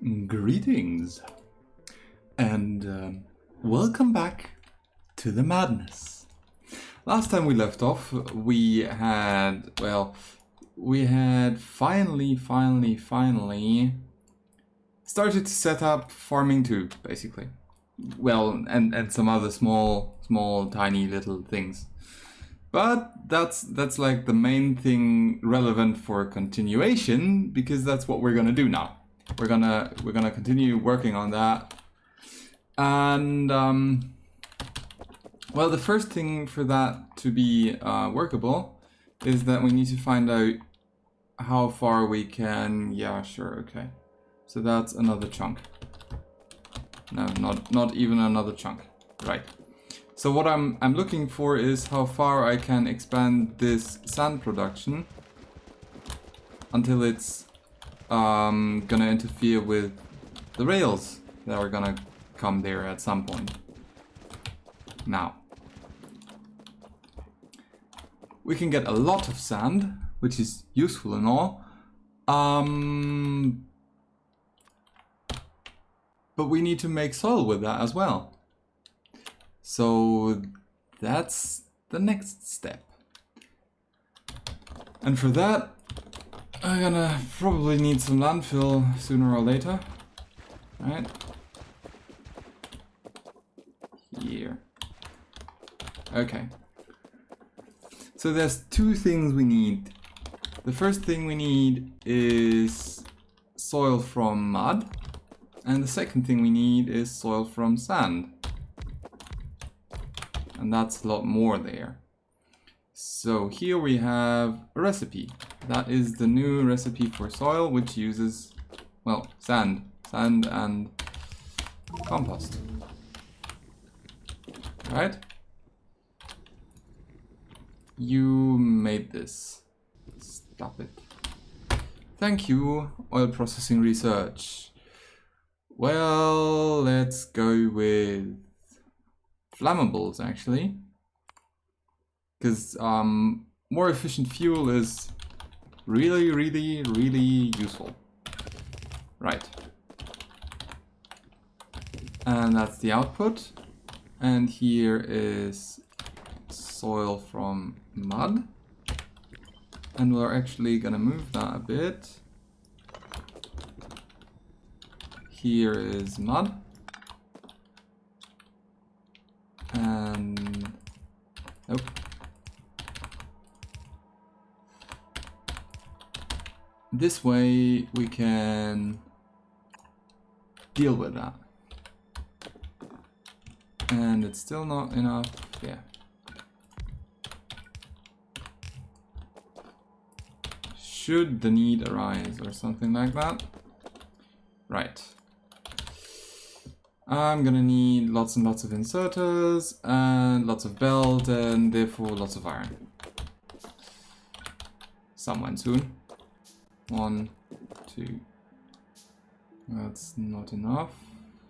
Greetings and welcome back to the madness. Last time we left off, we had finally started to set up farming 2, basically. Well, and some other small tiny little things. But that's like the main thing relevant for continuation, because that's what we're gonna do now. We're gonna continue working on that. And well, the first thing for that to be workable is that we need to find out how far we can. Yeah, sure, okay. So that's another chunk. No, not even another chunk. Right. So what I'm looking for is how far I can expand this sand production until it's gonna interfere with the rails that are gonna come there at some point. Now, we can get a lot of sand, which is useful and all, but we need to make soil with that as well. So that's the next step. And for that, I'm gonna probably need some landfill sooner or later. Right? Here. Okay. So there's 2 things we need. The first thing we need is soil from mud. And the second thing we need is soil from sand. And that's a lot more there. So here we have a recipe. That is the new recipe for soil, which uses, well, sand and compost. Right? You made this. Stop it. Thank you, oil processing research. Well, let's go with flammables, actually. Because more efficient fuel is really useful. Right. And that's the output. And here is soil from mud. And we're actually gonna move that a bit. Here is mud. And nope. This way we can deal with that. And it's still not enough, yeah. Should the need arise or something like that. Right. I'm gonna need lots and lots of inserters and lots of belt and therefore lots of iron. Someone soon. 1, 2. That's not enough.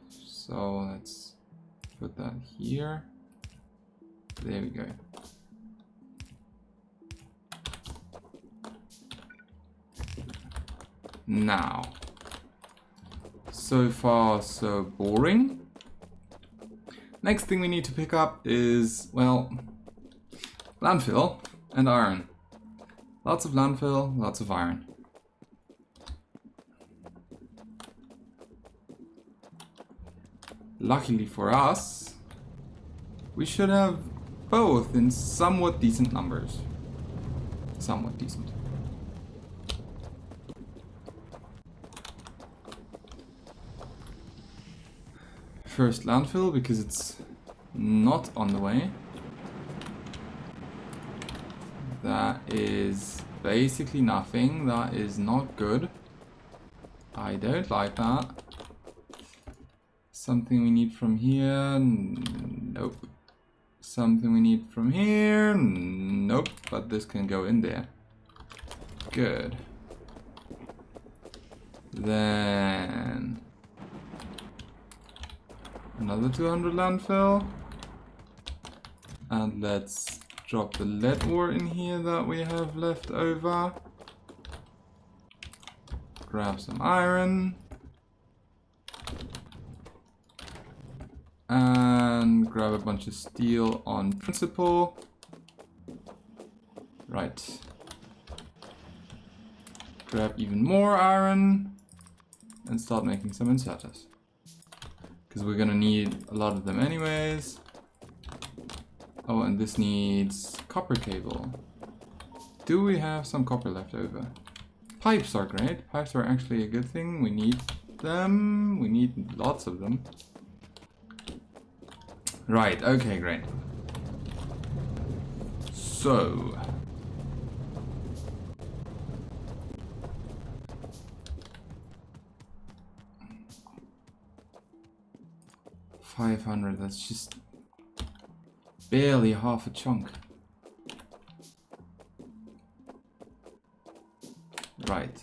So let's put that here. There we go. Now, so far so boring. Next thing we need to pick up is, well, landfill and iron. Lots of landfill, lots of iron. Luckily for us, we should have both in somewhat decent numbers. Somewhat decent. First landfill, because it's not on the way. That is basically nothing. That is not good. I don't like that. Something we need from here, nope. Something we need from here, nope. But this can go in there. Good. Then another 200 landfill. And let's drop the lead ore in here that we have left over. Grab some iron. And grab a bunch of steel on principle. Right. Grab even more iron and start making some inserters. Because we're gonna need a lot of them anyways. Oh, and this needs copper cable. Do we have some copper left over? Pipes are great. Pipes are actually a good thing. We need them. We need lots of them. Right, okay, great. So... $500, that's just barely half a chunk. Right.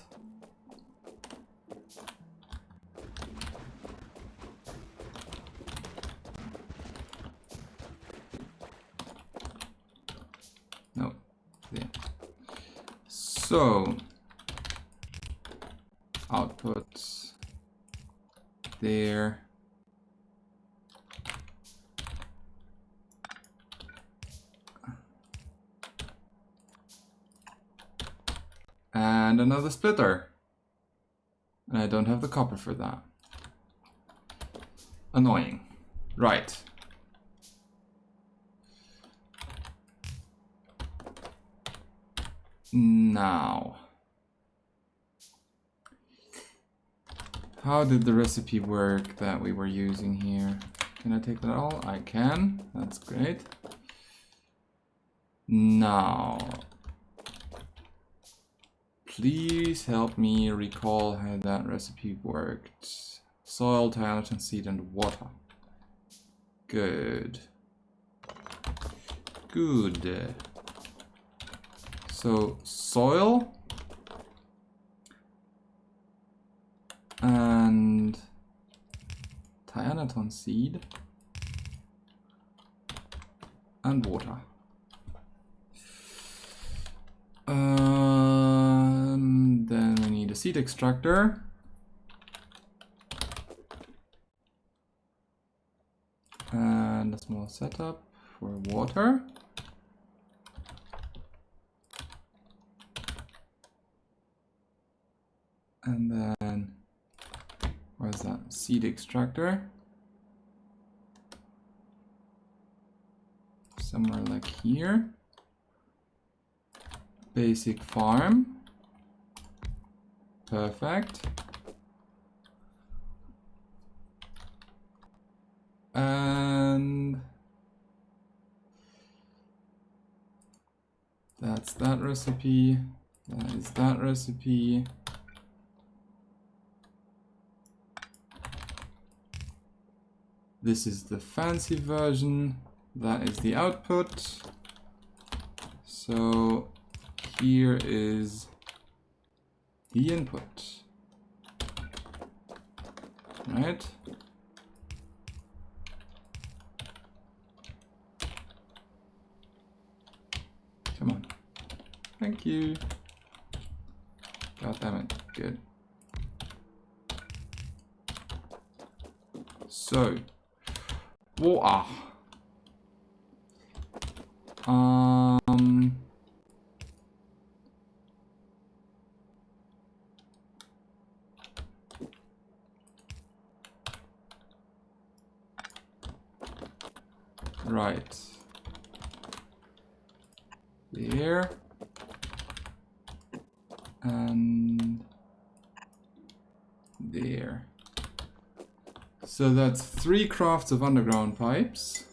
No, there. So, output there. And another splitter. And I don't have the copper for that. Annoying. Right. Now. How did the recipe work that we were using here? Can I take that all? I can. That's great. Now. Please help me recall how that recipe worked. Soil, tyanogen seed, and water. Good. Good. So, soil. And tyanogen seed. And water. Then we need a seed extractor. And a small setup for water. And then, where's that? Seed extractor. Somewhere like here. Basic farm. Perfect. And that's that recipe. That is that recipe. This is the fancy version. That is the output. So here is the input. Right? Come on. Thank you. God damn it. Good. So, water. Right. There. And there. So that's 3 crafts of underground pipes.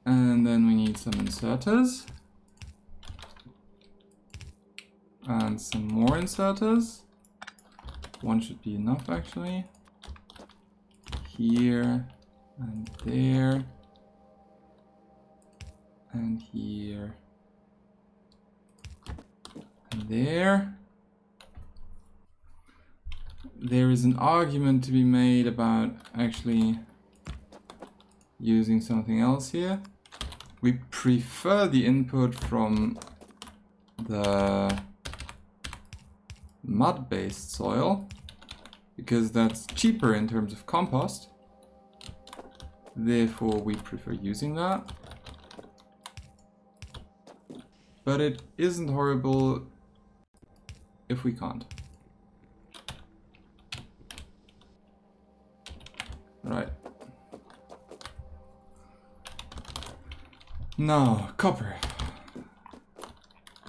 And then we need some inserters. And some more inserters. 1 should be enough actually. Here and there. And here. And there. There is an argument to be made about actually using something else here. We prefer the input from the mud-based soil, because that's cheaper in terms of compost. Therefore, we prefer using that. But it isn't horrible if we can't. Right. Now, copper.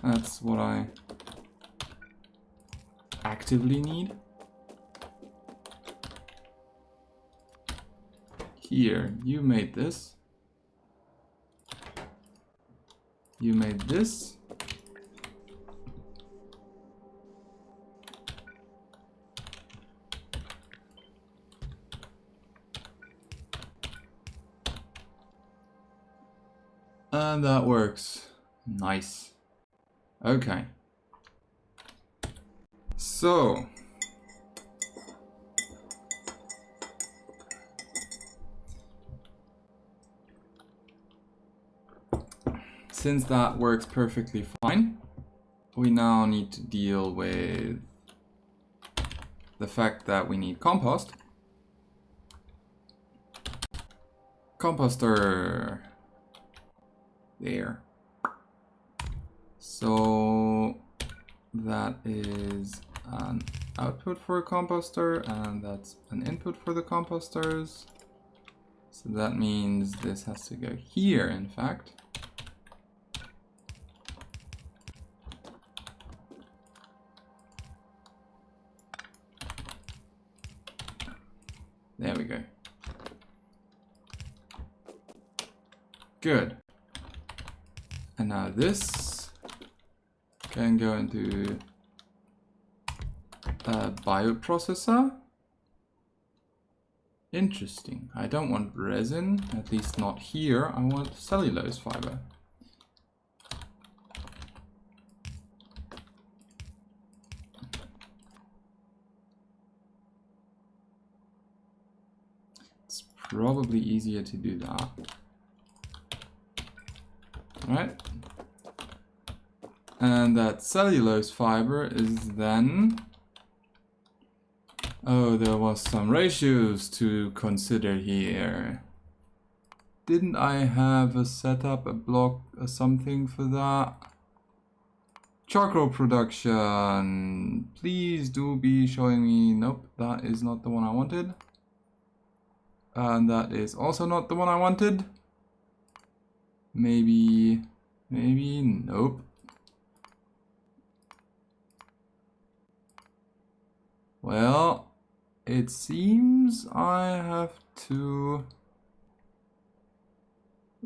That's what I actively need. Here, you made this. You made this. And that works. Nice. Okay. So. Since that works perfectly fine, we now need to deal with the fact that we need compost. Composter. There. So that is an output for a composter, and that's an input for the composters. So that means this has to go here, in fact. There we go. Good. And now this can go into a bioprocessor. Interesting. I don't want resin, at least not here. I want cellulose fiber. It's probably easier to do that. Right? And that cellulose fiber is then... Oh, there was some ratios to consider here. Didn't I have a setup, a block, something for that? Charcoal production. Please do be showing me... Nope, that is not the one I wanted. And that is also not the one I wanted. Maybe, nope. Well, it seems I have to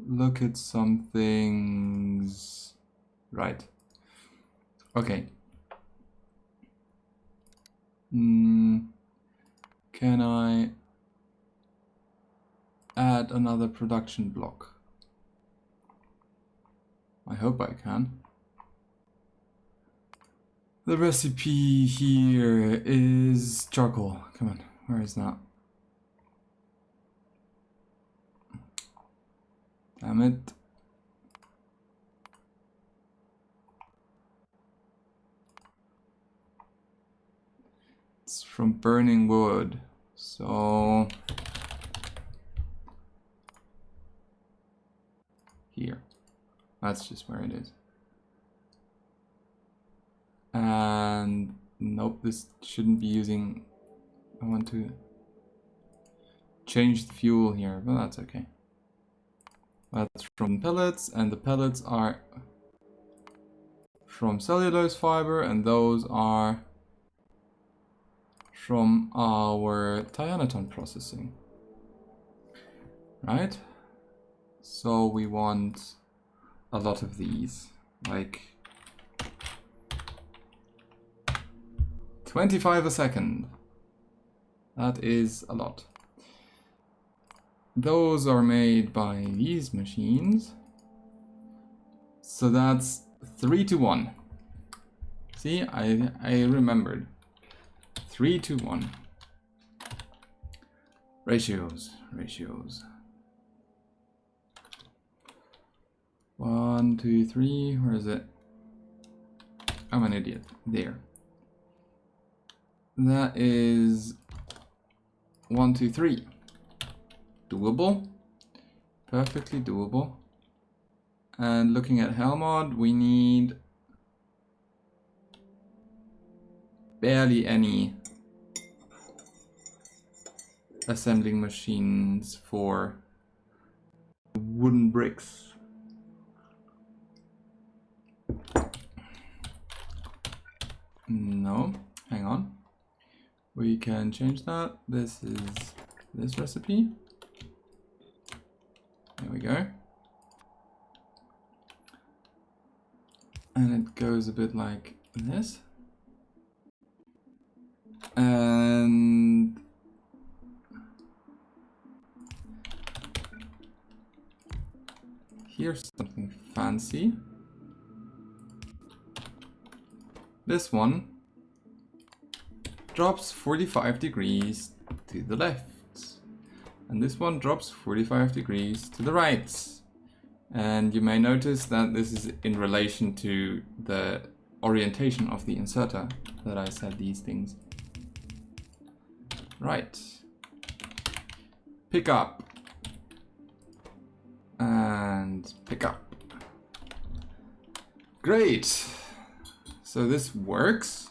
look at some things. Right. Okay. Can I add another production block? I hope I can. The recipe here is charcoal. Come on, where is that? Damn it. It's from burning wood. So here. That's just where it is. And nope, this shouldn't be using... I want to change the fuel here, but that's okay. That's from pellets, and the pellets are from cellulose fiber, and those are from our Tyanaton processing. Right? So we want a lot of these, like 25 a second. That is a lot. Those are made by these machines. So that's 3 to 1. See, I remembered. 3 to 1. Ratios. 1, 2, 3, where is it? I'm an idiot. There. That is 1, 2, 3. Doable. Perfectly doable. And looking at Helmod, we need barely any assembling machines for wooden bricks. No, hang on. We can change that. This is this recipe. There we go. And it goes a bit like this. And here's something fancy. This one drops 45 degrees to the left. And this one drops 45 degrees to the right. And you may notice that this is in relation to the orientation of the inserter that I said these things. Right. Pick up. And pick up. Great. So this works.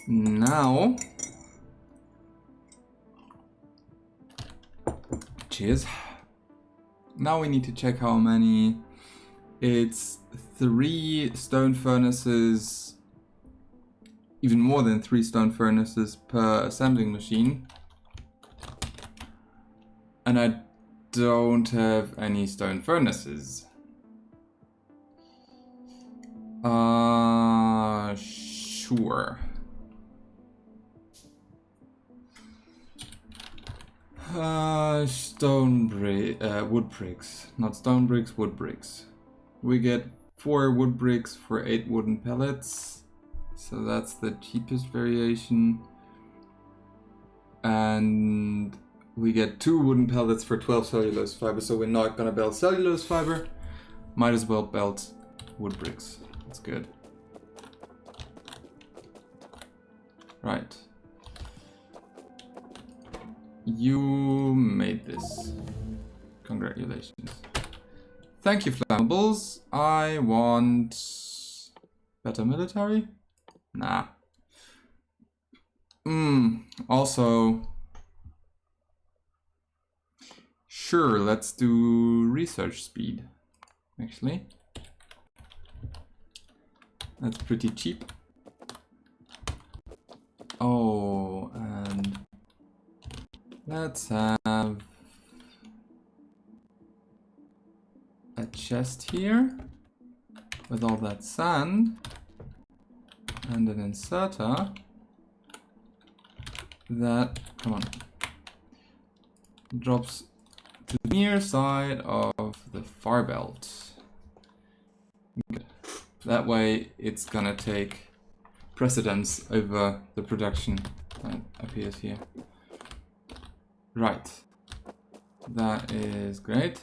Now, cheers. Now we need to check how many. It's 3 stone furnaces, even more than 3 stone furnaces per assembling machine. And I don't have any stone furnaces. Sure. Wood bricks. Not stone bricks, wood bricks. We get 4 wood bricks for 8 wooden pellets. So that's the cheapest variation. And we get 2 wooden pellets for 12 cellulose fiber. So we're not gonna belt cellulose fiber. Might as well belt wood bricks. That's good. Right. You made this. Congratulations. Thank you, flammables. I want better military? Nah. Also, sure, let's do research speed, actually. That's pretty cheap. Oh, and let's have a chest here with all that sand and an inserter that, come on, drops to the near side of the far belt. Good. That way it's gonna take precedence over the production that appears here. Right. That is great.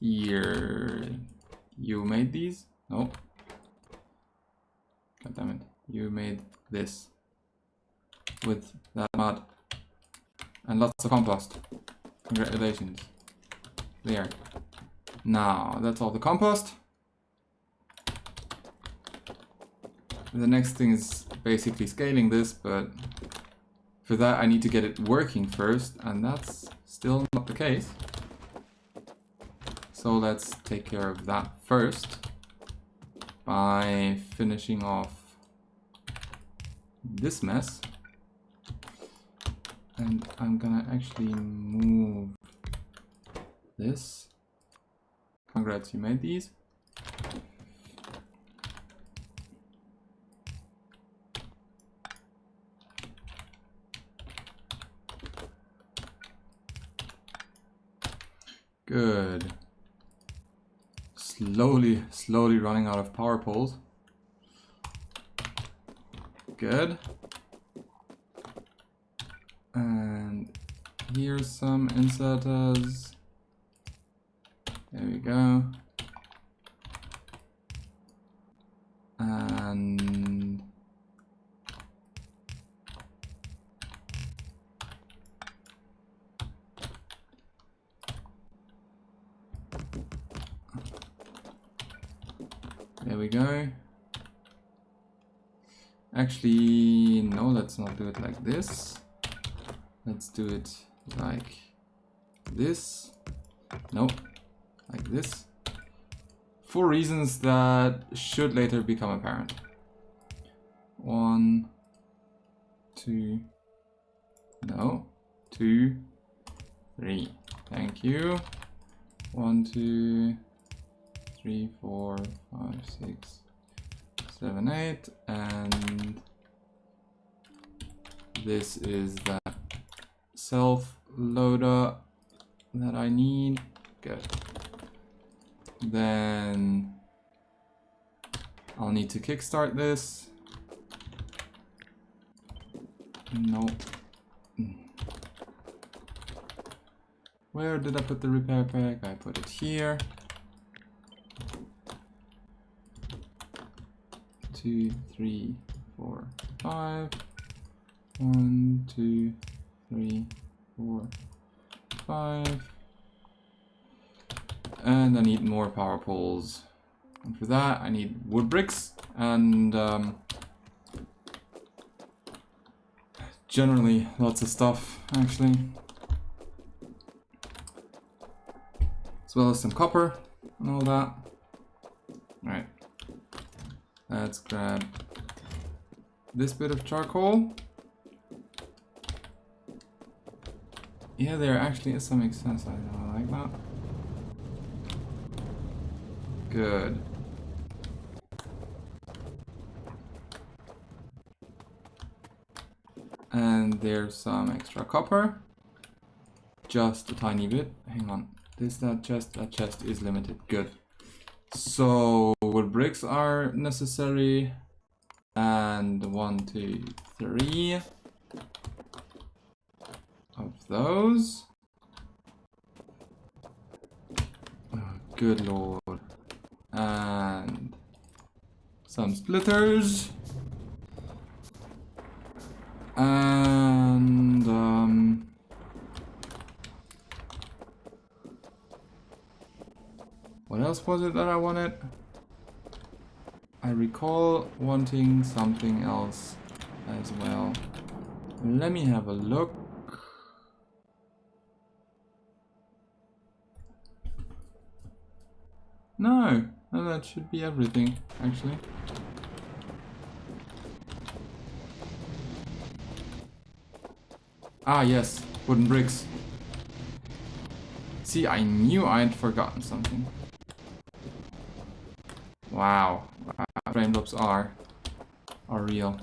Here, you made these? No. God damn it. You made this with that mud and lots of compost. Congratulations. There. Now, that's all the compost. The next thing is basically scaling this, but for that I need to get it working first, and that's still not the case. So let's take care of that first by finishing off this mess. And I'm gonna actually move this. Congrats, you made these. Good. Slowly running out of power poles. Good. And here's some inserters. There we go. And There we go. Actually, no, let's not do it like this. Let's do it like this. Nope, like this. For reasons that should later become apparent. 1, 2, no, 2, 3. Thank you. 1, 2, 3, 4, 5, 6, 7, 8, and this is that self-loader that I need. Good. Then I'll need to kickstart this. Nope. Where did I put the repair pack? I put it here. 2, 3, 4, 5. 1, 2, 3, 4, 5. And I need more power poles. And for that, I need wood bricks and generally lots of stuff, actually. As well as some copper and all that. Alright. Let's grab this bit of charcoal. Yeah, there actually is some makes sense. I like that. Good. And there's some extra copper. Just a tiny bit. Hang on. That chest is limited. Good. So wood bricks are necessary. And 1, 2, 3 of those. Oh, good lord. And some splitters. And what else was it that I wanted? I recall wanting something else as well. Let me have a look. No, that should be everything, actually. Ah, yes, wooden bricks. See, I knew I'd forgotten something. Wow, frame drops are real.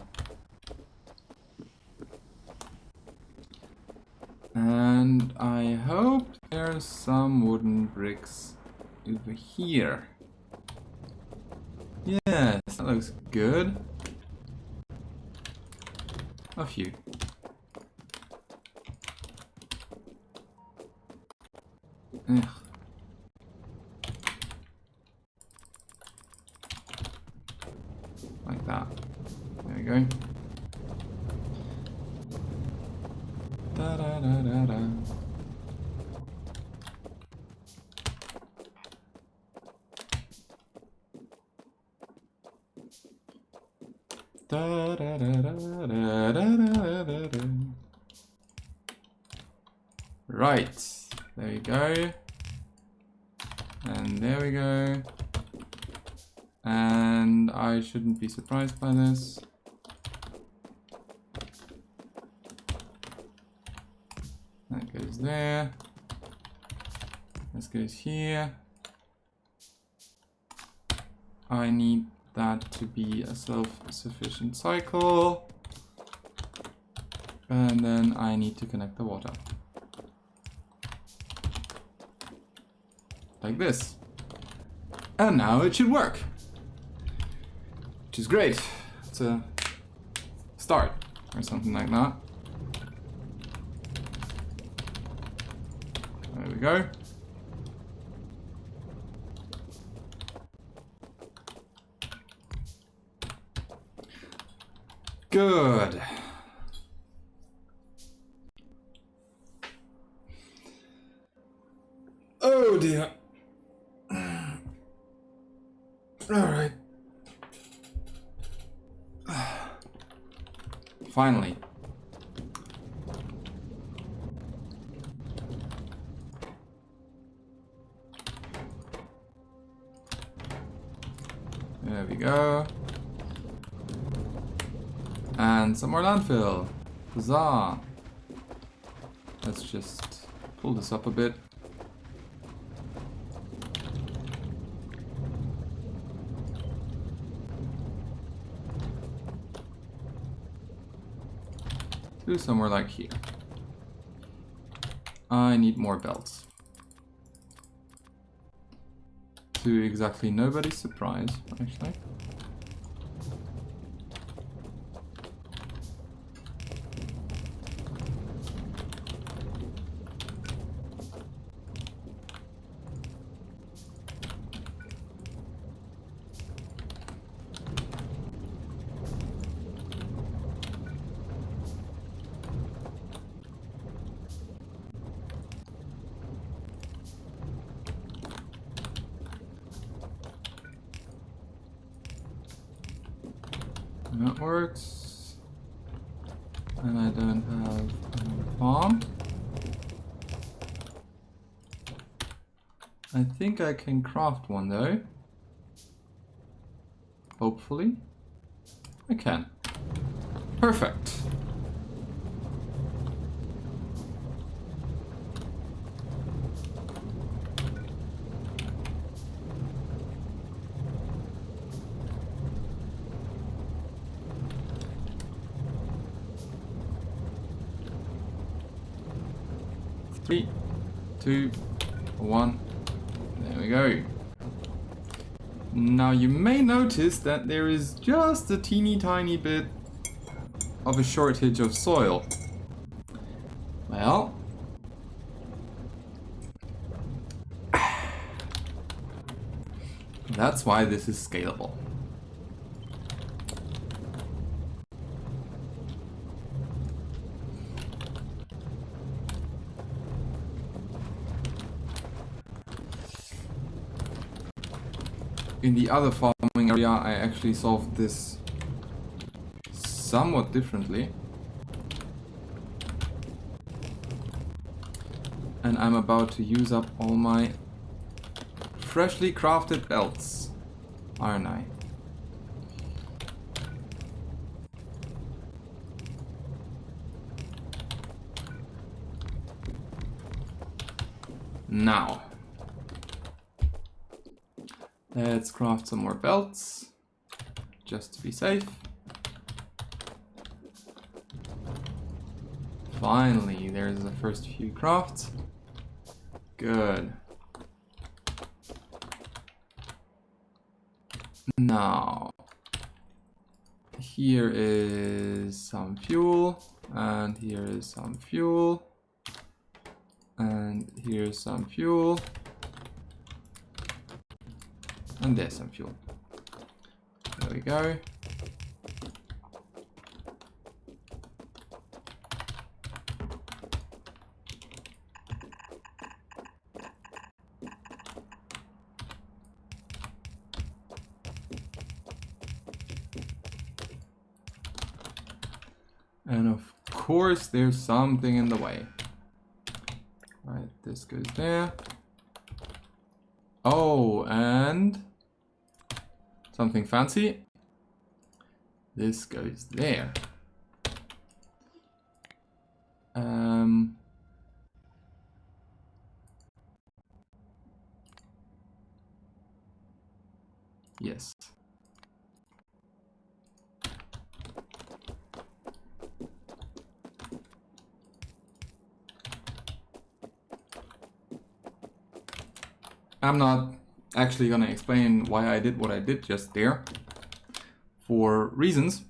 And I hope there's some wooden bricks over here. Yes, that looks good. A few. Ugh. Like that. There we go. Da da da da da. Da da da da da da da da. Right. There we go. And there we go. And I shouldn't be surprised by this. That goes there. This goes here. I need that to be a self-sufficient cycle. And then I need to connect the water. Like this. And now it should work. Which is great. It's a start or something like that. There we go. Good. Oh dear. All right. Finally. There we go. And some more landfill. Huzzah! Let's just pull this up a bit. Do somewhere like here. I need more belts. To exactly nobody's surprise, actually. That works. And I don't have a farm. I think I can craft one though. Hopefully. I can. Perfect. Three, two, one. There we go. Now you may notice that there is just a teeny tiny bit of a shortage of soil. Well, that's why this is scalable. In the other farming area, I actually solved this somewhat differently. And I'm about to use up all my freshly crafted belts, aren't I? Now, let's craft some more belts, just to be safe. Finally, there's the first few crafts. Good. Now, here is some fuel, and here is some fuel, and here's some fuel, and there's some fuel. There we go. And of course, there's something in the way. Right, this goes there. Oh, and something fancy. This goes there. Yes. I'm not actually gonna explain why I did what I did just there, for reasons.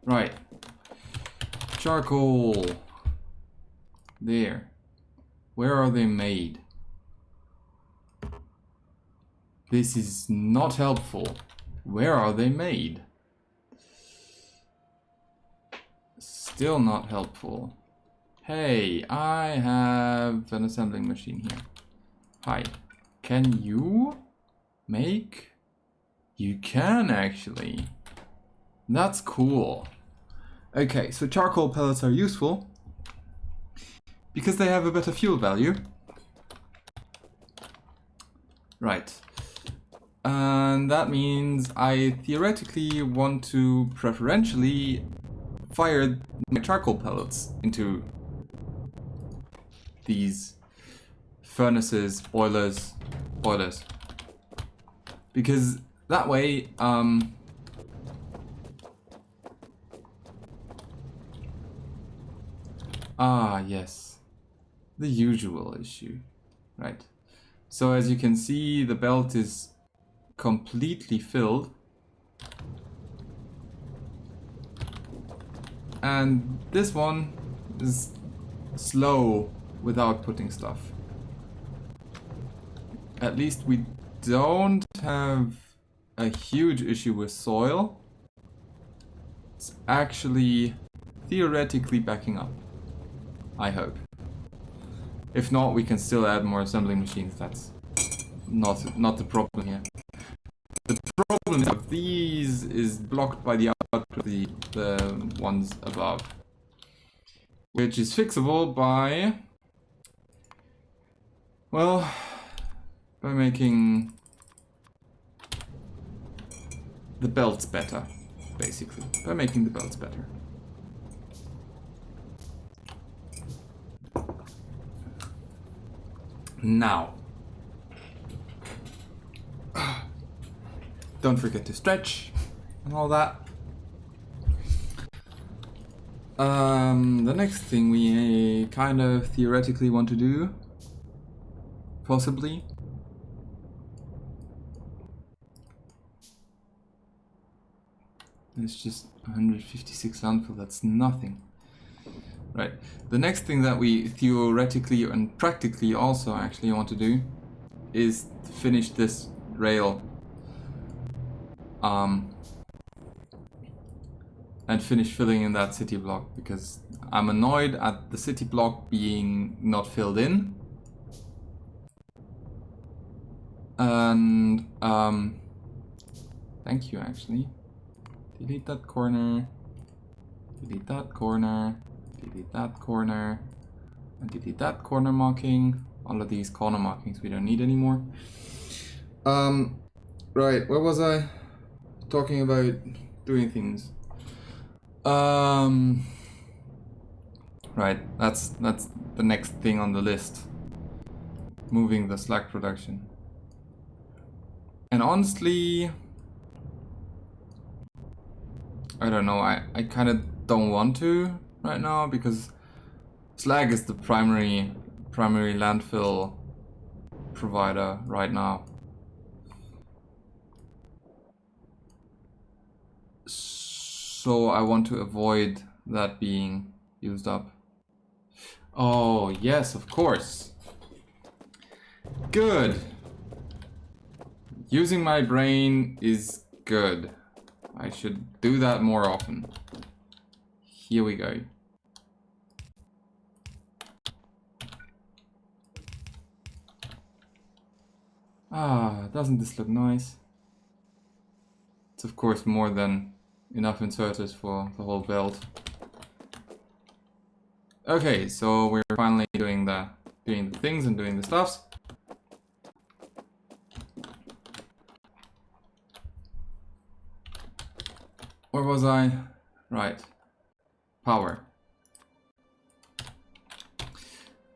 Right. Charcoal. There. Where are they made? This is not helpful. Where are they made? Still not helpful. Hey, I have an assembling machine here. Hi. Can you make You can actually. That's cool. Okay, so charcoal pellets are useful because they have a better fuel value. Right. And that means I theoretically want to preferentially fire my charcoal pellets into these furnaces, boilers. Because that way, yes. The usual issue. Right. So as you can see, the belt is completely filled. And this one is slow without putting stuff. At least we don't have a huge issue with soil. It's actually theoretically backing up. I hope. If not, we can still add more assembling machines. That's not the problem here. The problem is that these is blocked by the output of the ones above, which is fixable by, well, by making the belts better, basically. By making the belts better. Now, don't forget to stretch and all that. The next thing we kind of theoretically want to do, possibly, it's just 156 landfill, that's nothing. Right, the next thing that we theoretically and practically also actually want to do is finish this rail. And finish filling in that city block, because I'm annoyed at the city block being not filled in. And thank you actually. Delete that corner, delete that corner, delete that corner, and delete that corner marking. All of these corner markings we don't need anymore. Right, where was I? Talking about doing things. Right, that's the next thing on the list. Moving the slag production. And honestly, I don't know, I kind of don't want to right now, because slag is the primary landfill provider right now. So I want to avoid that being used up. Oh, yes, of course. Good. Using my brain is good. I should do that more often. Here we go. Doesn't this look nice? It's of course more than enough inserters for the whole belt. Okay, so we're finally doing the things and doing the stuffs. Where was I? Right. Power.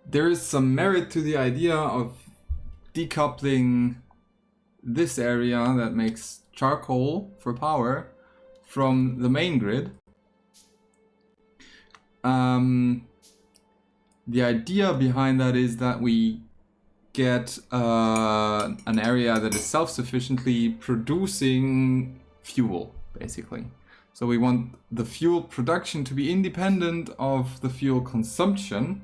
There is some merit to the idea of decoupling this area that makes charcoal for power from the main grid. The idea behind that is that we get an area that is self-sufficiently producing fuel, basically. So we want the fuel production to be independent of the fuel consumption.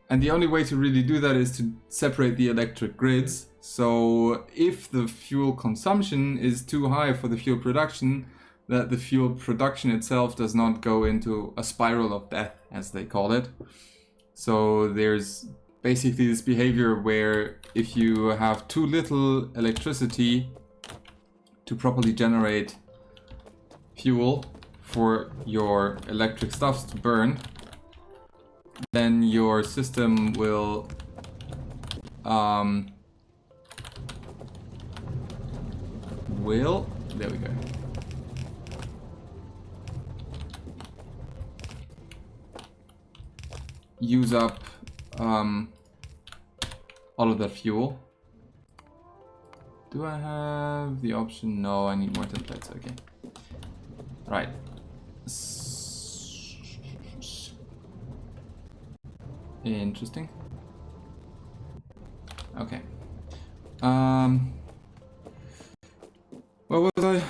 And the only way to really do that is to separate the electric grids. So if the fuel consumption is too high for the fuel production, that the fuel production itself does not go into a spiral of death, as they call it. So there's basically this behavior where if you have too little electricity to properly generate fuel for your electric stuffs to burn, then your system will there we go. Use up all of that fuel. Do I have the option? No, I need more templates. Okay. Right. Interesting. Okay. What was I?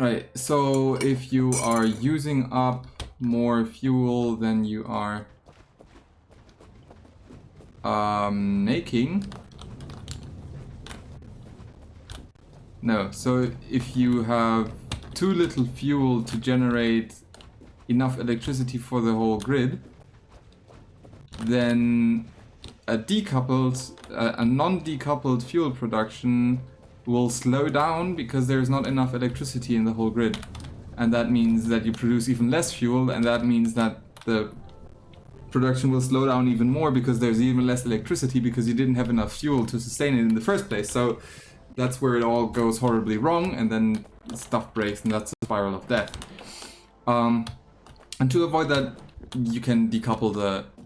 Right. So if you are using up more fuel than you are making. No, so if you have too little fuel to generate enough electricity for the whole grid, then a non-decoupled fuel production will slow down because there's not enough electricity in the whole grid. And that means that you produce even less fuel, and that means that the production will slow down even more because there's even less electricity because you didn't have enough fuel to sustain it in the first place. So that's where it all goes horribly wrong, and then stuff breaks, and that's a spiral of death. And to avoid that, you can decouple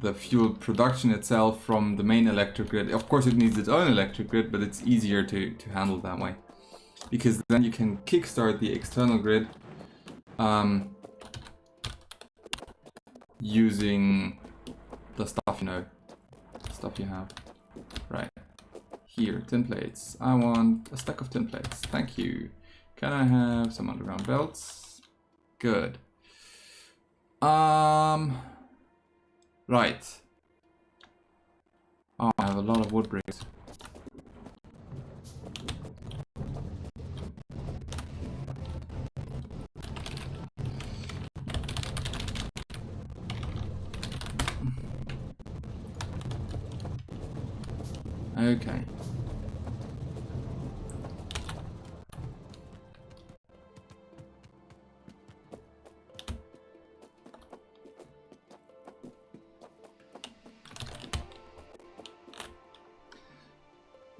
the fuel production itself from the main electric grid. Of course, it needs its own electric grid, but it's easier to handle that way. Because then you can kickstart the external grid using the stuff you have. Right. Here, templates. I want a stack of templates. Thank you. Can I have some underground belts? Good. Right. Oh, I have a lot of wood bricks. Okay.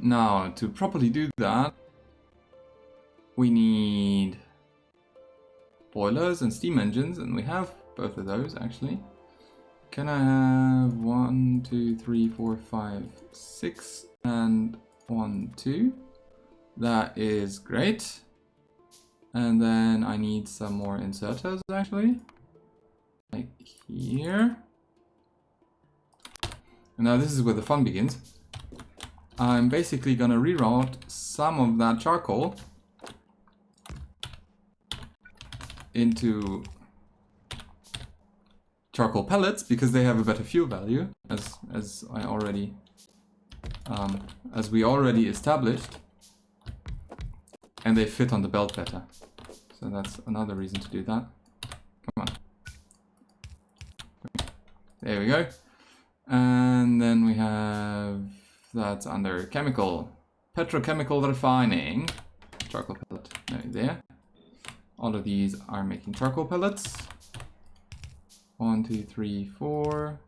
Now, to properly do that, we need boilers and steam engines, and we have both of those actually. Can I have 1, 2, 3, 4, 5, 6, and 1, 2? That is great. And then I need some more inserters actually, like here. And now this is where the fun begins. I'm basically gonna reroute some of that charcoal into charcoal pellets because they have a better fuel value, as we already established, and they fit on the belt better. So that's another reason to do that. Come on. There we go. And then we have that's under chemical, petrochemical refining, charcoal pellet. There. All of these are making charcoal pellets. 1, 2, 3, 4.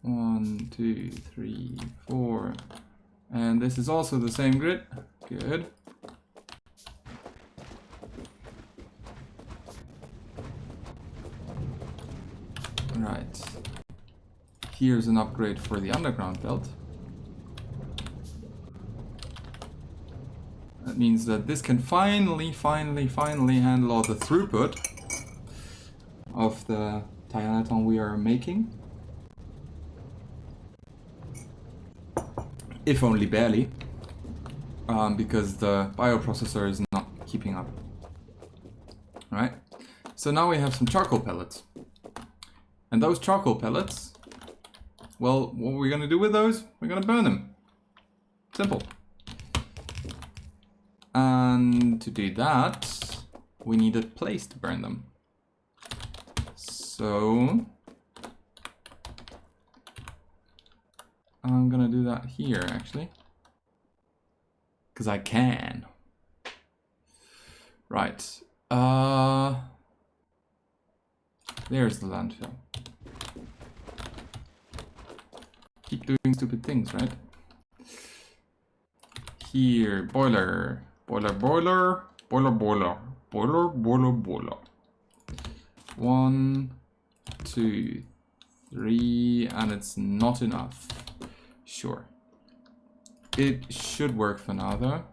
1, 2, 3, 4. And this is also the same grid. Good. Right. Here's an upgrade for the underground belt. That means that this can finally handle all the throughput of the Tyanaton we are making. If only barely, because the bioprocessor is not keeping up. Alright, so now we have some charcoal pellets. And those charcoal pellets, well, what are we going to do with those? We're going to burn them. Simple. And to do that, we need a place to burn them. So I'm gonna do that here, actually. Because I can. Right. There's the landfill. Keep doing stupid things, right? Here, boiler. Boiler, boiler. Boiler, boiler. Boiler, boiler, boiler. 1, 2, 3, and it's not enough. Sure. It should work for now, though.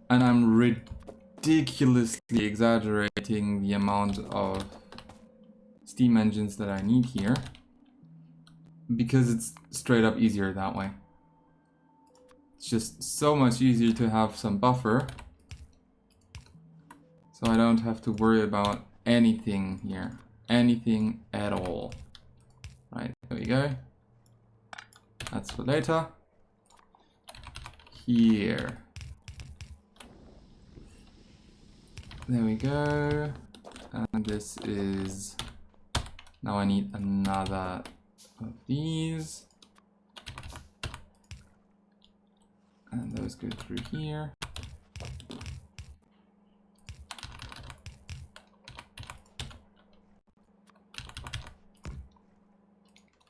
And I'm ridiculously exaggerating the amount of steam engines that I need here, because it's straight up easier that way. It's just so much easier to have some buffer, so I don't have to worry about anything here. Anything at all. Right, there we go. That's for later. Here. There we go. And this is... Now I need another of these. And those go through here.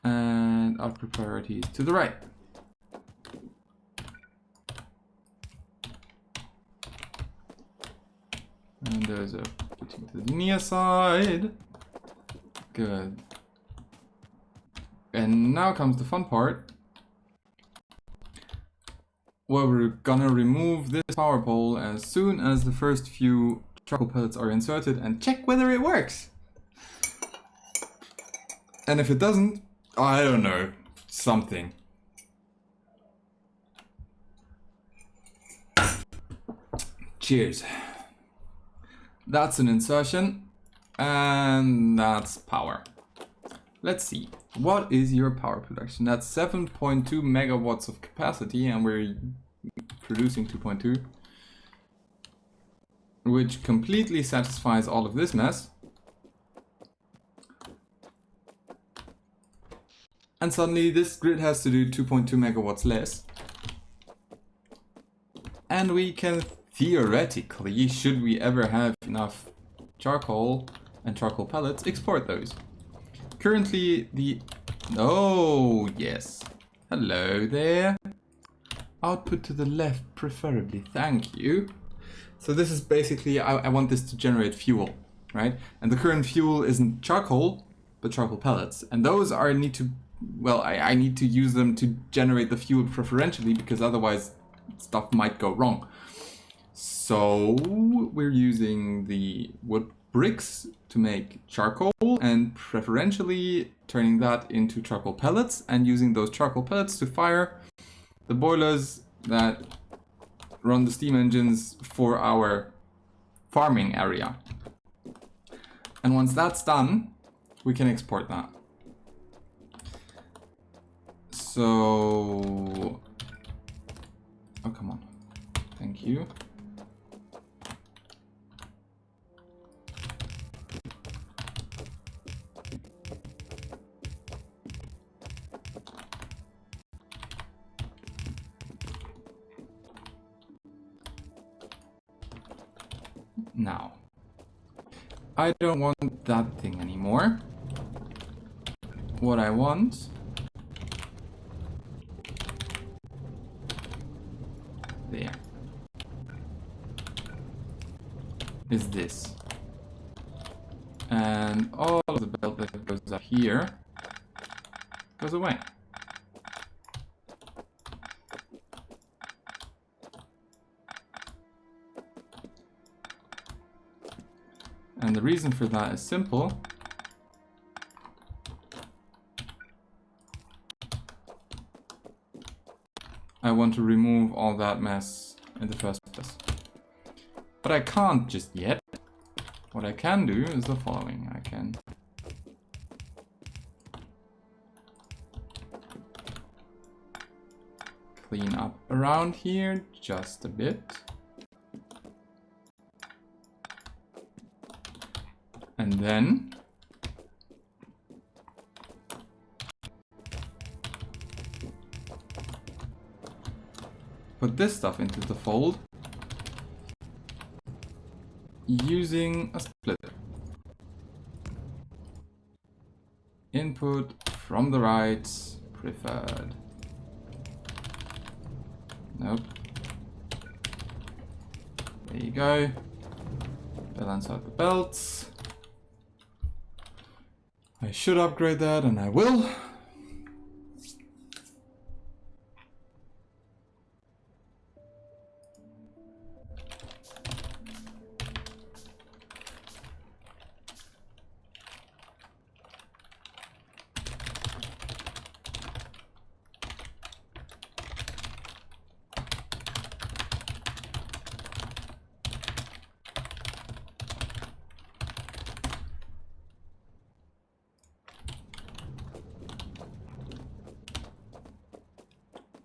And output priority is to the right. And those are putting to the near side. Good. And now comes the fun part, where we're gonna remove this power pole as soon as the first few charcoal pellets are inserted and check whether it works. And if it doesn't, I don't know, something. Cheers. That's an insertion, and that's power. Let's see, what is your power production? That's 7.2 megawatts of capacity, and we're producing 2.2, which completely satisfies all of this mess. And suddenly this grid has to do 2.2 megawatts less. And we can theoretically, should we ever have enough charcoal and charcoal pellets, export those. Currently the... Oh, yes. Hello there. Output to the left, preferably. Thank you. So this is basically, I want this to generate fuel, right? And the current fuel isn't charcoal, but charcoal pellets. And those are need to... Well, I need to use them to generate the fuel preferentially, because otherwise stuff might go wrong. So we're using the wood bricks to make charcoal, and preferentially turning that into charcoal pellets, and using those charcoal pellets to fire the boilers that run the steam engines for our farming area. And once that's done, we can export that. So... Oh, come on. Thank you. Now, I don't want that thing anymore. What I want there is this. And all of the belt that goes up here goes away. And the reason for that is simple. I want to remove all that mess in the first place. But I can't just yet. What I can do is the following. I can clean up around here just a bit. And then put this stuff into the fold using a splitter. Input from the right, preferred. Nope. There you go. Balance out the belts. I should upgrade that, and I will.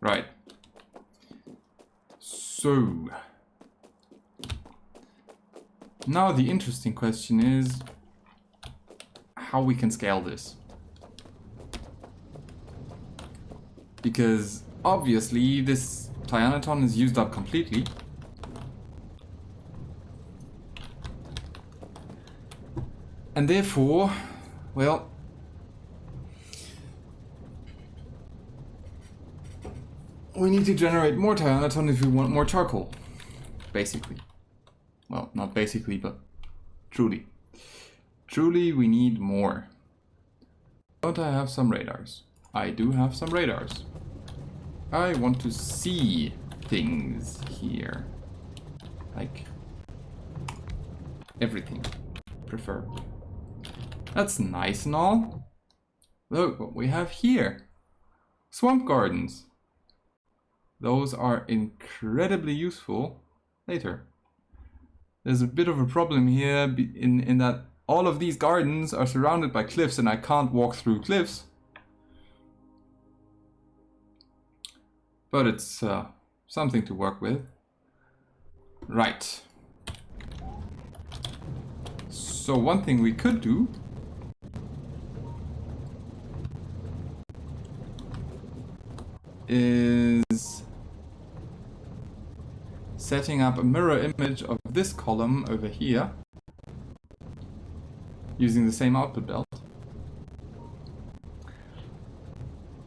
Right. So now the interesting question is how we can scale this. Because obviously this Tyanaton is used up completely. And therefore, well, we need to generate more Tyanaton if we want more charcoal, basically. Well, not basically, but truly. Truly, we need more. Don't I have some radars? I do have some radars. I want to see things here. Like everything, preferably. That's nice and all. Look what we have here. Swamp gardens. Those are incredibly useful later. There's a bit of a problem here in that all of these gardens are surrounded by cliffs and I can't walk through cliffs. But it's something to work with. Right. So one thing we could do is setting up a mirror image of this column over here using the same output belt.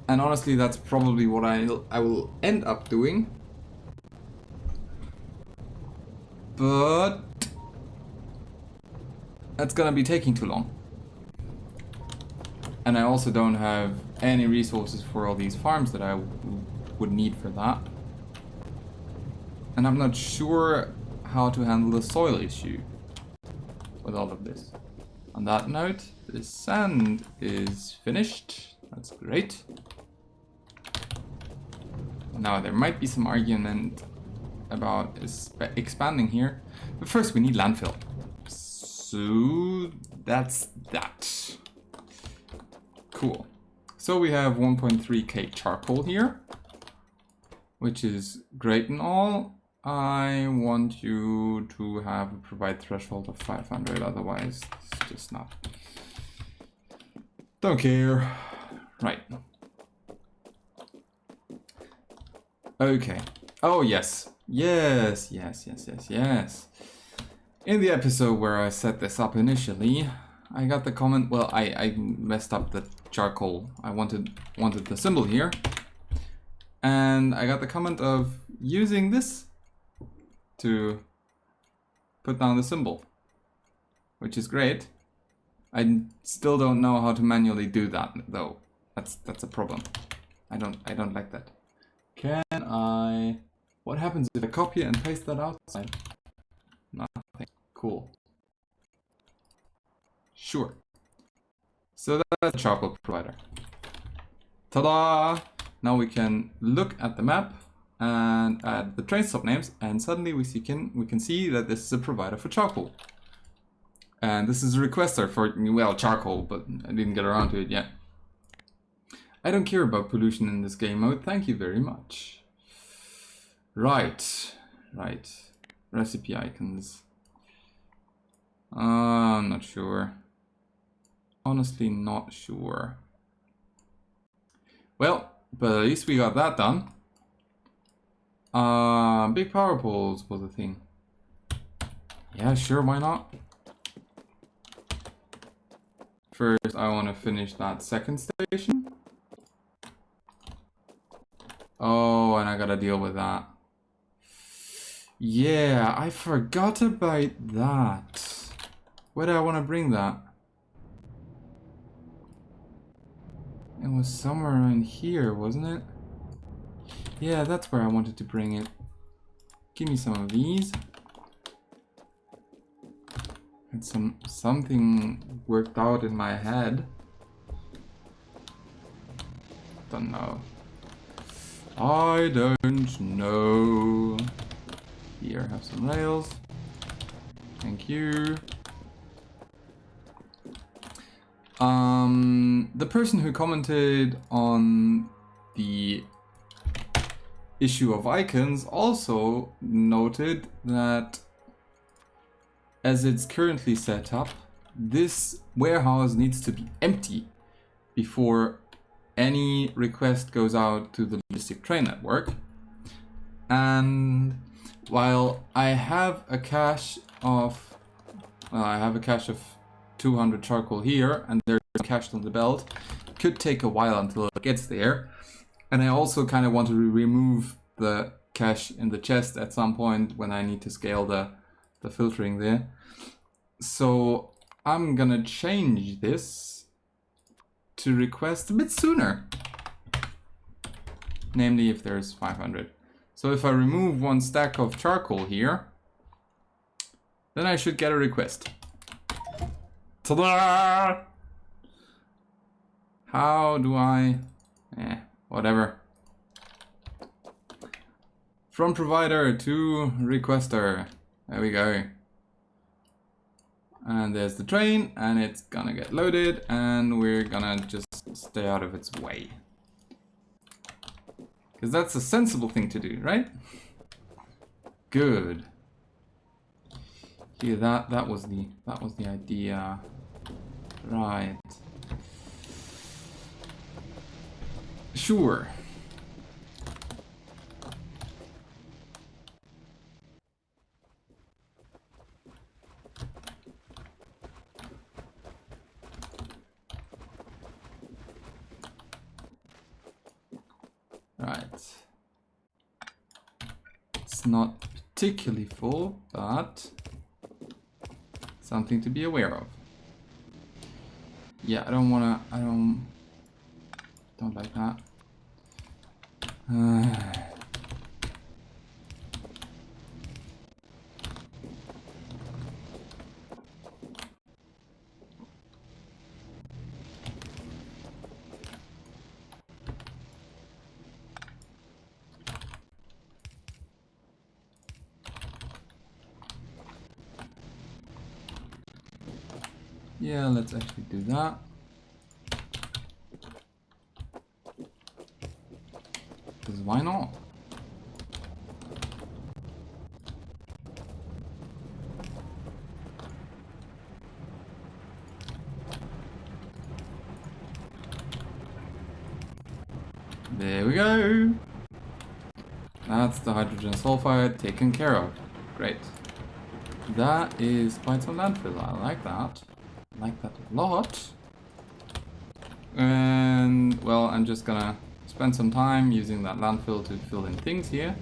And honestly, that's probably what I will end up doing. But that's gonna be taking too long. And I also don't have any resources for all these farms that I would need for that. And I'm not sure how to handle the soil issue with all of this. On that note, the sand is finished. That's great. Now there might be some argument about expanding here, but first we need landfill. So that's that. Cool. So we have 1.3k charcoal here, which is great and all. I want you to have a provide threshold of 500, otherwise it's just not. Don't care. Right. Okay. Oh yes. Yes. In the episode where I set this up initially, I got the comment, well, I messed up the charcoal. I wanted the symbol here. And I got the comment of using this to put down the symbol, which is great. I still don't know how to manually do that though. That's a problem. I don't like that. Can I? What happens if I copy and paste that outside? Nothing. Cool. Sure. So that's a charcoal provider. Ta-da! Now we can look at the map and add the train stop names, and suddenly we can see that this is a provider for charcoal. And this is a requester for, well, charcoal, but I didn't get around to it yet. I don't care about pollution in this game mode, thank you very much. Right. Recipe icons. I'm not sure. Honestly, not sure. Well, but at least we got that done. Big power poles was a thing. Yeah, sure, why not? First, I want to finish that second station. Oh, and I gotta deal with that. Yeah, I forgot about that. Where do I want to bring that? It was somewhere around here, wasn't it? Yeah, that's where I wanted to bring it. Give me some of these. And something worked out in my head. Don't know. I don't know. Here, have some rails. Thank you. The person who commented on the issue of icons also noted that as it's currently set up, this warehouse needs to be empty before any request goes out to the logistic train network. And while I have a cache of 200 charcoal here, and there's cached on the belt, it could take a while until it gets there. And I also kind of want to remove the cache in the chest at some point when I need to scale the filtering there. So I'm gonna change this to request a bit sooner. Namely, if there's 500. So if I remove one stack of charcoal here, then I should get a request. Ta-da! How do I... whatever. From provider to requester. There we go. And there's the train, and it's gonna get loaded, and we're gonna just stay out of its way. Because that's a sensible thing to do, right? Good. Yeah, that was the idea. Right. Sure. Right. It's not particularly full, but something to be aware of. Yeah, I don't like that. Yeah, let's actually do that. Because why not? There we go. That's the hydrogen sulfide taken care of. Great. That is quite some landfill. I like that. I like that a lot. And, well, I'm just gonna spend some time using that landfill to fill in things here.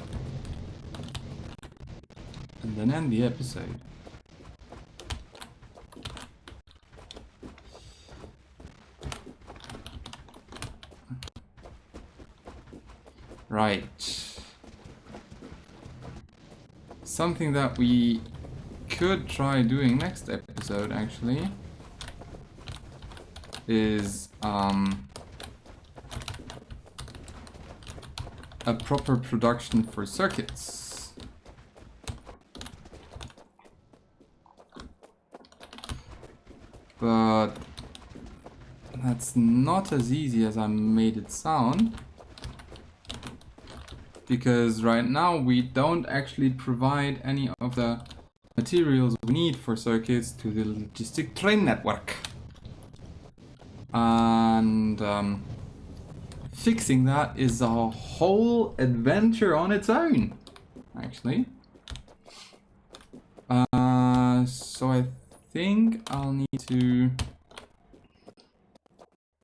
And then end the episode. Right. Something that we could try doing next episode, actually, is a proper production for circuits. But that's not as easy as I made it sound, because right now we don't actually provide any of the materials we need for circuits to the logistic train network. And fixing that is a whole adventure on its own, actually. So I think I'll need to...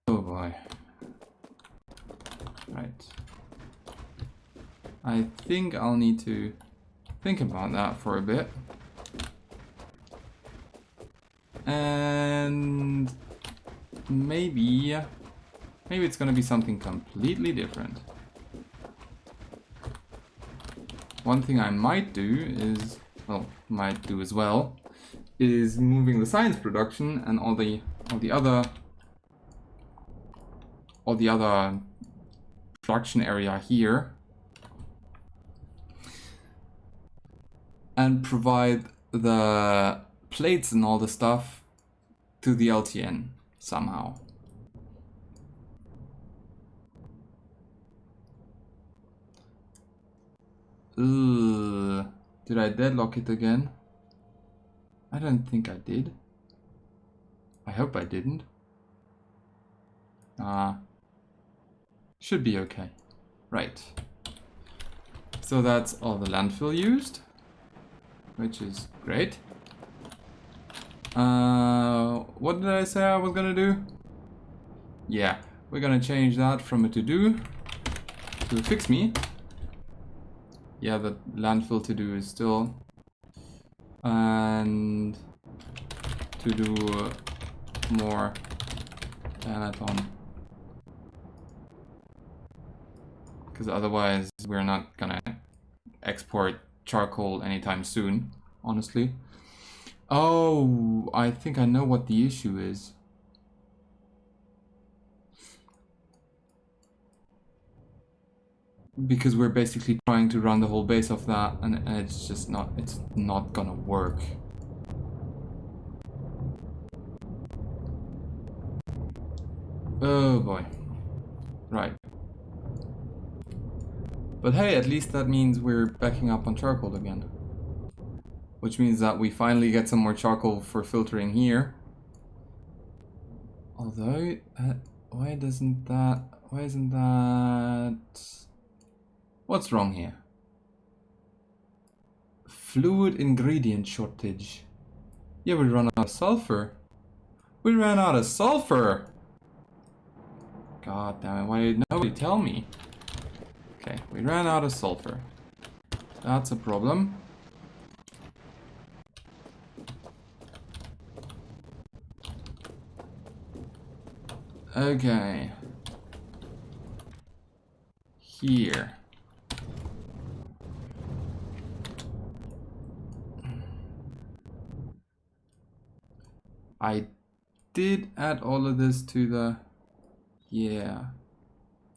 Oh boy. Right. I think I'll need to think about that for a bit. And maybe it's gonna be something completely different. One thing I might do is, well, might do as well, is moving the science production and all the other production area here, and provide the plates and all the stuff to the LTN somehow. Ugh. Did I deadlock it again? I don't think I did. I hope I didn't. Should be okay. Right. So that's all the landfill used, which is great. What did I say I was gonna do? Yeah, we're gonna change that from a to-do to a fix me. Yeah, the landfill to-do is still. And to do more Anaton. Because otherwise we're not gonna export charcoal anytime soon, honestly. Oh, I think I know what the issue is. Because we're basically trying to run the whole base off that, and it's just not, it's not gonna work. Oh boy. Right. But hey, at least that means we're backing up on charcoal again. Which means that we finally get some more charcoal for filtering here. Although, why isn't that... What's wrong here? Fluid ingredient shortage. Yeah, we ran out of sulfur. We ran out of sulfur! God damn it, why did nobody tell me? Okay, we ran out of sulfur. That's a problem. Okay. Here. I did add all of this to the... Yeah.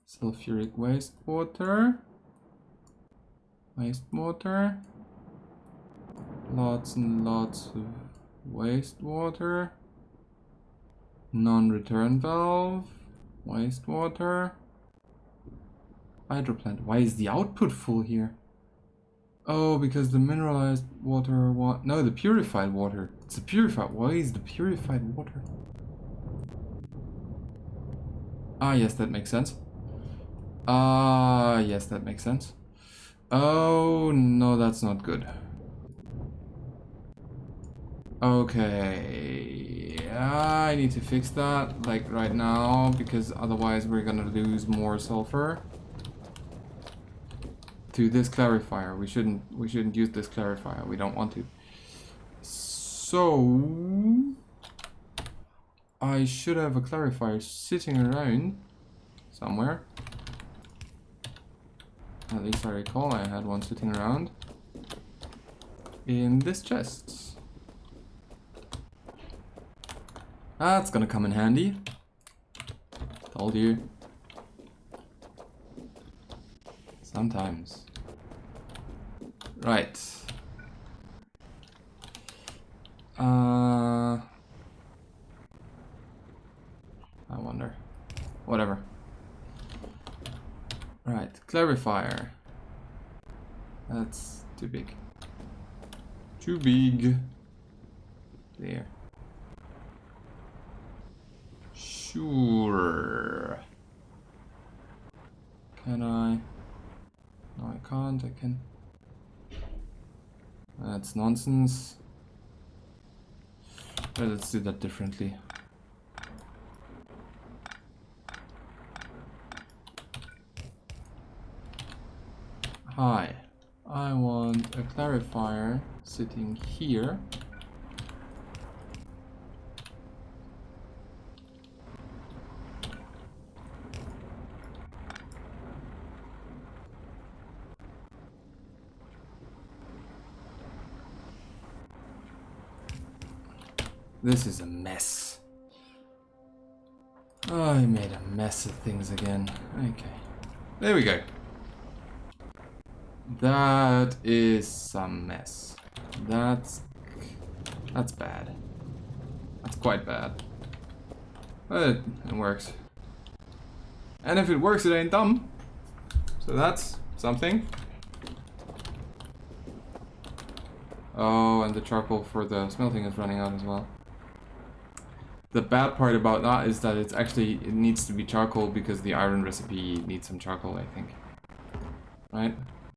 Sulfuric wastewater. Wastewater. Lots and lots of wastewater. Non-return valve. Wastewater. Hydroplant. Why is the output full here? Oh, because the mineralized water... No, the purified water. It's the purified... Why is the purified water? Ah, yes, that makes sense. Ah, yes, that makes sense. Oh, no, that's not good. Okay, I need to fix that, like, right now, because otherwise we're gonna lose more sulfur to this clarifier. We shouldn't use this clarifier. We don't want to. So I should have a clarifier sitting around somewhere. At least I recall I had one sitting around in this chest. That's gonna come in handy. Told you. Sometimes. Right. I wonder. Whatever. Right, clarifier. That's too big. Too big. There. Sure. Can I? No, I can't. I can. That's nonsense. Well, let's do that differently. Hi. I want a clarifier sitting here. This is a mess. Oh, I made a mess of things again. Okay. There we go. That is some mess. That's bad. That's quite bad. But it works. And if it works, it ain't dumb. So that's something. Oh, and the charcoal for the smelting is running out as well. The bad part about that is that it needs to be charcoal because the iron recipe needs some charcoal, I think. Right?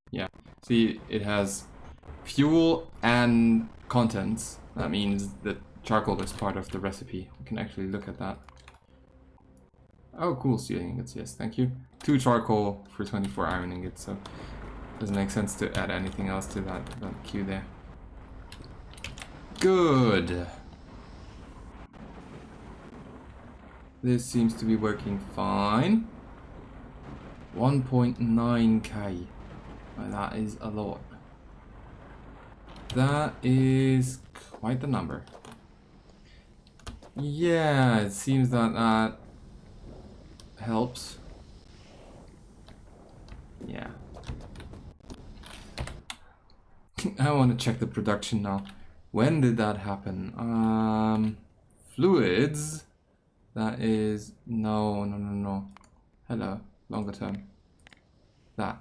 Yeah. See, it has fuel and contents. That means that charcoal is part of the recipe. We can actually look at that. Oh, cool, steel ingots, yes, thank you. 2 charcoal for 24 iron ingots, so it doesn't make sense to add anything else to that queue there. Good. This seems to be working fine. 1.9k. That is a lot. That is quite the number. Yeah, it seems that that helps. Yeah. I want to check the production now. When did that happen? Fluids. That is no. Hello, longer term. That.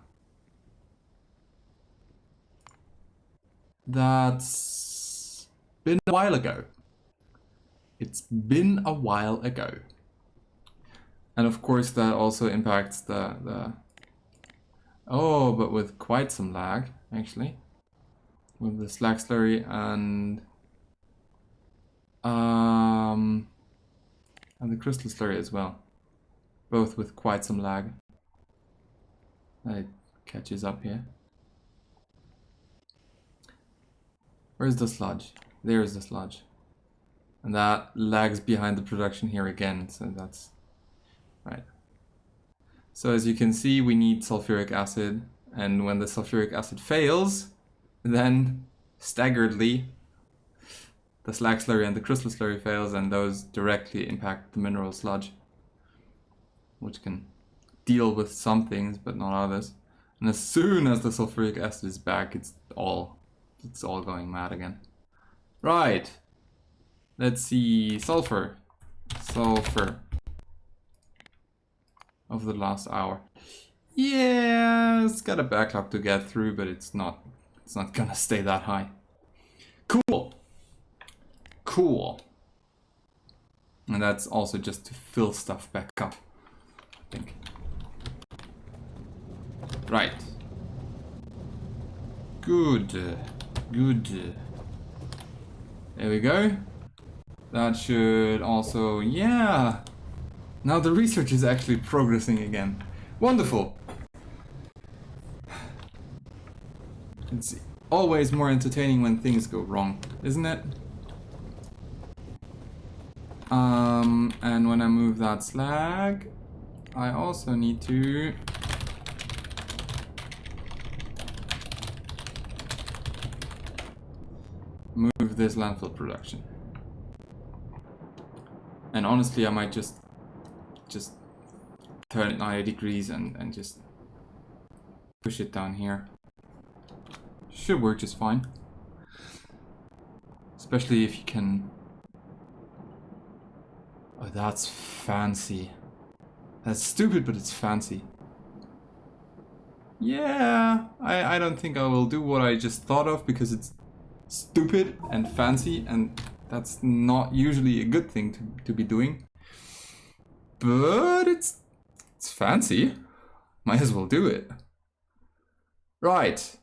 That's been a while ago. It's been a while ago. And of course that also impacts the oh, but with quite some lag, actually. With the slag slurry and the crystal slurry as well. Both with quite some lag. It catches up here. Where's the sludge? There's the sludge. And that lags behind the production here again, so that's right. So as you can see, we need sulfuric acid, and when the sulfuric acid fails, then staggeredly the slag slurry and the crystal slurry fails, and those directly impact the mineral sludge, which can deal with some things but not others. And as soon as the sulfuric acid is back, it's all going mad again. Right. Let's see, sulfur of the last hour. Yeah, it's got a backlog to get through, but it's not gonna stay that high. Cool. And that's also just to fill stuff back up, I think. Right. Good. There we go. That should also, yeah. Now the research is actually progressing again. Wonderful. It's always more entertaining when things go wrong, isn't it? And when I move that slag, I also need to move this landfill production. And honestly, I might just turn it 90 degrees and just push it down here. Should work just fine. Especially if you can... Oh, that's fancy. That's stupid, but it's fancy. Yeah, I don't think I will do what I just thought of because it's stupid and fancy, and that's not usually a good thing to be doing. But it's fancy. Might as well do it. Right.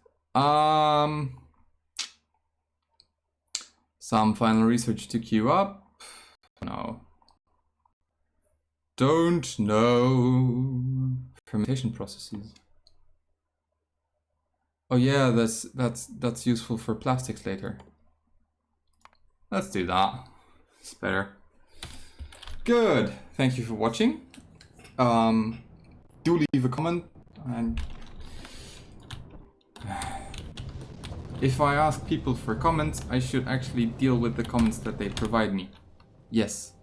Some final research to queue up. No. Don't know. Fermentation processes. Oh yeah, that's useful for plastics later. Let's do that. It's better. Good. Thank you for watching. Do leave a comment, and if I ask people for comments, I should actually deal with the comments that they provide me. Yes.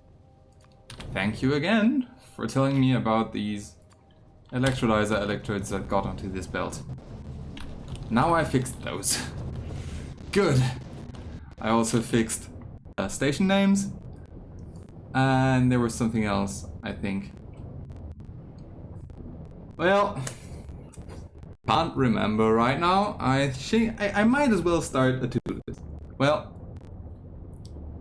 Thank you again for telling me about these electrolyzer electrodes that got onto this belt. Now I fixed those. Good. I also fixed station names, and there was something else, I think. Well, can't remember right now. I might as well start a to-do list. Well,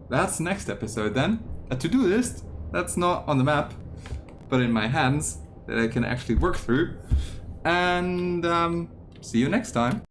that's next episode then. A to-do list that's not on the map, but in my hands, that I can actually work through. And see you next time.